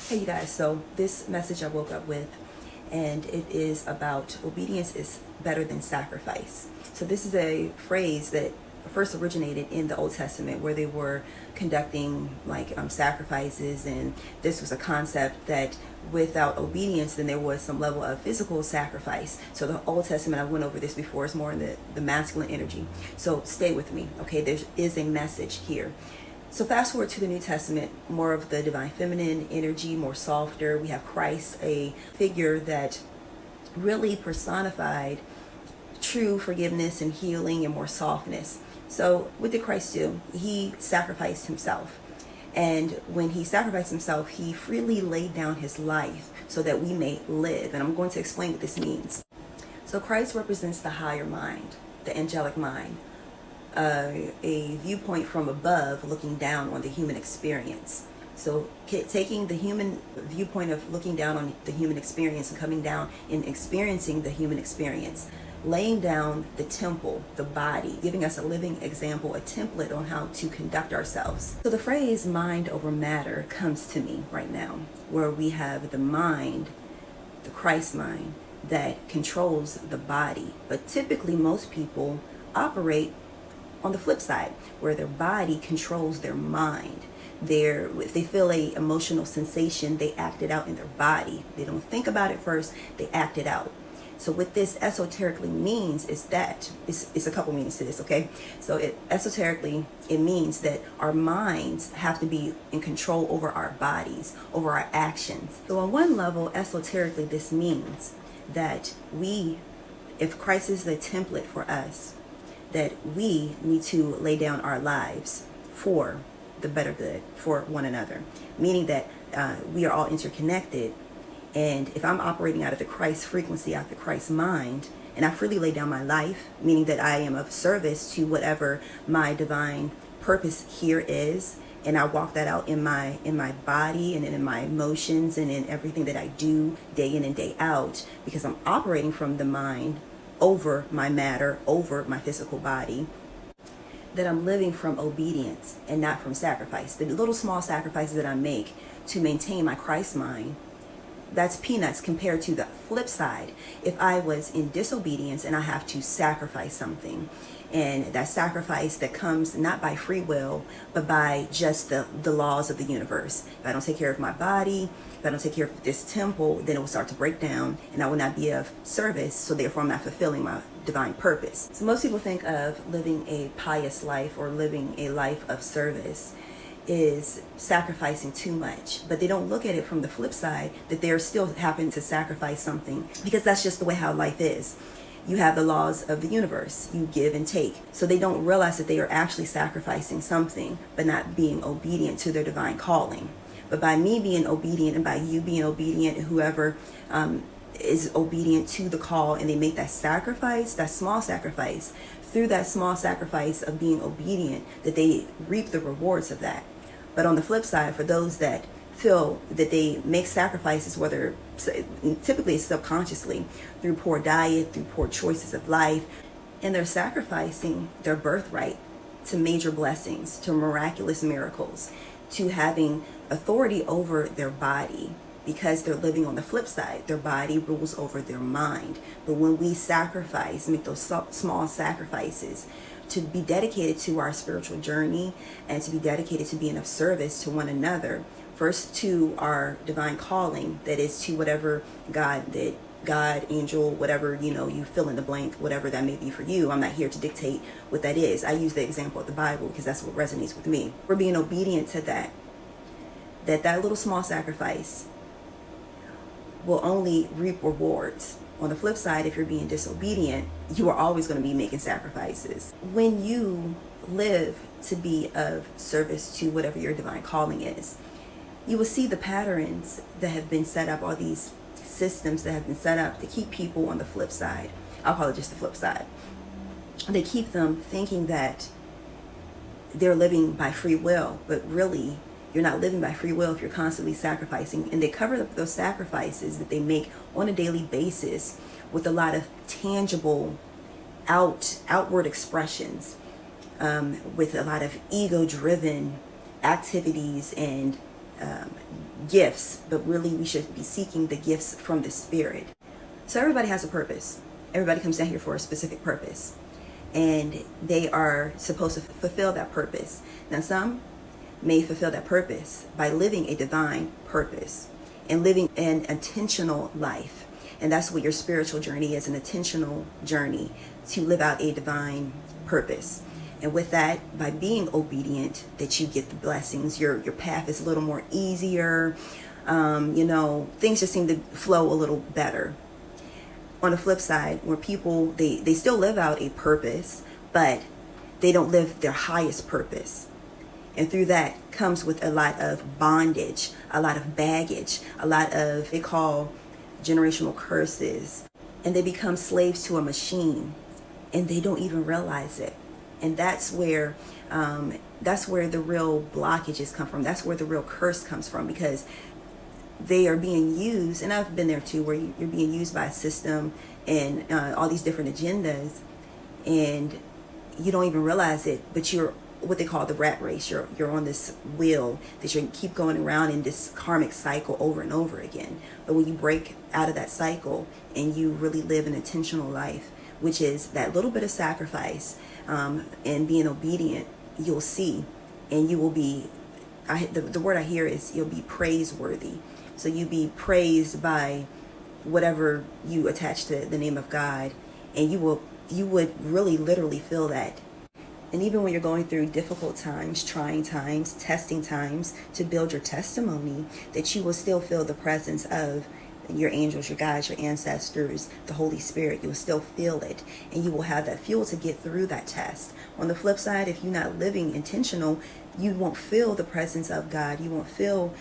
Hey you guys, so this message I woke up with, and it is about obedience is better than sacrifice. So this is a phrase that first originated in the Old Testament, where they were conducting sacrifices, and this was a concept that without obedience then there was some level of physical sacrifice. So the Old Testament, I went over this before, is more in the masculine energy. So stay with me, okay? There is a message here. So fast forward to the New Testament, more of the divine feminine energy, more softer. We have Christ, a figure that really personified true forgiveness and healing and more softness. So what did Christ do? He sacrificed himself. And when he sacrificed himself, he freely laid down his life so that we may live. And I'm going to explain what this means. So Christ represents the higher mind, the angelic mind. A viewpoint from above looking down on the human experience. So taking the human viewpoint of looking down on the human experience and coming down and experiencing the human experience, laying down the temple, the body, giving us a living example, a template on how to conduct ourselves. So the phrase mind over matter comes to me right now, where we have the mind, the Christ mind, that controls the body. But typically most people operate on the flip side, where their body controls their mind. If they feel a emotional sensation, they act it out in their body. They don't think about it first, they act it out. So what this esoterically means is that, it's a couple meanings to this, okay? So esoterically, it means that our minds have to be in control over our bodies, over our actions. So on one level, esoterically, this means that if Christ is the template for us, that we need to lay down our lives for the better good, for one another. Meaning that we are all interconnected. And if I'm operating out of the Christ frequency, out of the Christ mind, and I freely lay down my life, meaning that I am of service to whatever my divine purpose here is, and I walk that out in my body and in my emotions and in everything that I do day in and day out, because I'm operating from the mind over my matter, over my physical body, that I'm living from obedience and not from sacrifice. The little small sacrifices that I make to maintain my Christ mind, that's peanuts compared to the flip side. If I was in disobedience and I have to sacrifice something, and that sacrifice that comes not by free will, but by just the laws of the universe. If I don't take care of my body, if I don't take care of this temple, then it will start to break down and I will not be of service, so therefore I'm not fulfilling my divine purpose. So most people think of living a pious life or living a life of service is sacrificing too much, but they don't look at it from the flip side, that they're still having to sacrifice something, because that's just the way how life is. You have the laws of the universe, you give and take. So they don't realize that they are actually sacrificing something, but not being obedient to their divine calling. But by me being obedient, and by you being obedient, and whoever is obedient to the call, and they make that sacrifice, that small sacrifice, through that small sacrifice of being obedient, that they reap the rewards of that. But on the flip side, for those that feel that they make sacrifices, whether typically subconsciously, through poor diet, through poor choices of life, and they're sacrificing their birthright to major blessings, to miraculous miracles, to having authority over their body, because they're living on the flip side. Their body rules over their mind. But when we sacrifice, make those small sacrifices to be dedicated to our spiritual journey and to be dedicated to being of service to one another, first to our divine calling, that is to whatever God, angel, whatever, you fill in the blank, whatever that may be for you. I'm not here to dictate what that is. I use the example of the Bible because that's what resonates with me. We're being obedient to that little small sacrifice will only reap rewards. On the flip side, if you're being disobedient, you are always going to be making sacrifices. When you live to be of service to whatever your divine calling is, you will see the patterns that have been set up, all these systems that have been set up to keep people on the flip side. I'll call it just the flip side. They keep them thinking that they're living by free will, but really you're not living by free will if you're constantly sacrificing. And they cover up those sacrifices that they make on a daily basis with a lot of tangible outward expressions, with a lot of ego-driven activities and gifts, but really we should be seeking the gifts from the Spirit. So everybody has a purpose. Everybody comes down here for a specific purpose, and they are supposed to fulfill that purpose. Now, some may fulfill that purpose by living a divine purpose and living an intentional life. And that's what your spiritual journey is, an intentional journey to live out a divine purpose. And with that, by being obedient, that you get the blessings. Your path is a little more easier. Things just seem to flow a little better. On the flip side, where people, they still live out a purpose, but they don't live their highest purpose. And through that comes with a lot of bondage, a lot of baggage, a lot of, they call generational curses. And they become slaves to a machine, and they don't even realize it. And that's where the real blockages come from. That's where the real curse comes from, because they are being used, and I've been there too, where you're being used by a system and all these different agendas, and you don't even realize it, but you're what they call the rat race. You're on this wheel that you keep going around in this karmic cycle over and over again. But when you break out of that cycle and you really live an intentional life, which is that little bit of sacrifice and being obedient, you'll see, and you will be, the word I hear is you'll be praiseworthy. So you be praised by whatever you attach to the name of God, and you would really literally feel that. And even when you're going through difficult times, trying times, testing times, to build your testimony, that you will still feel the presence of your angels, your guides, your ancestors, the Holy Spirit. You will still feel it, and you will have that fuel to get through that test. On the flip side, if you're not living intentional, you won't feel the presence of God. You won't feel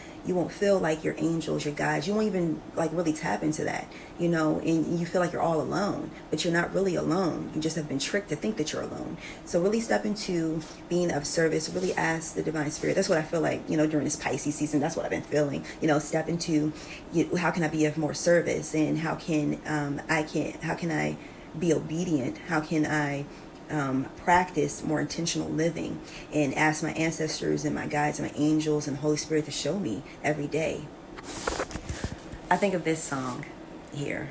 like your angels, your guides. You won't even like really tap into that, and you feel like you're all alone, but you're not really alone. You just have been tricked to think that you're alone. So really step into being of service. Really ask the Divine Spirit. That's what I feel like, during this Pisces season. That's what I've been feeling. Step into, how can I be of more service, and how can I be obedient? How can I practice more intentional living, and ask my ancestors and my guides and my angels and the Holy Spirit to show me every day. I think of this song here.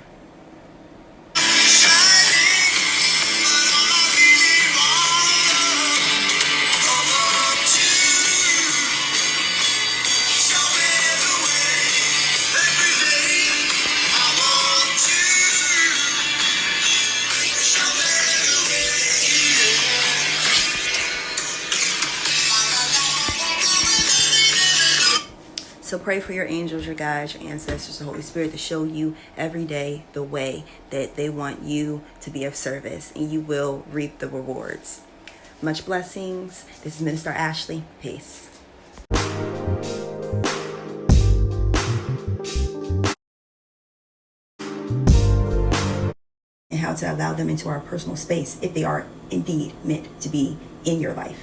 So pray for your angels, your guides, your ancestors, the Holy Spirit to show you every day the way that they want you to be of service, and you will reap the rewards. Much blessings. This is Minister Ashley. Peace. And how to allow them into our personal space if they are indeed meant to be in your life.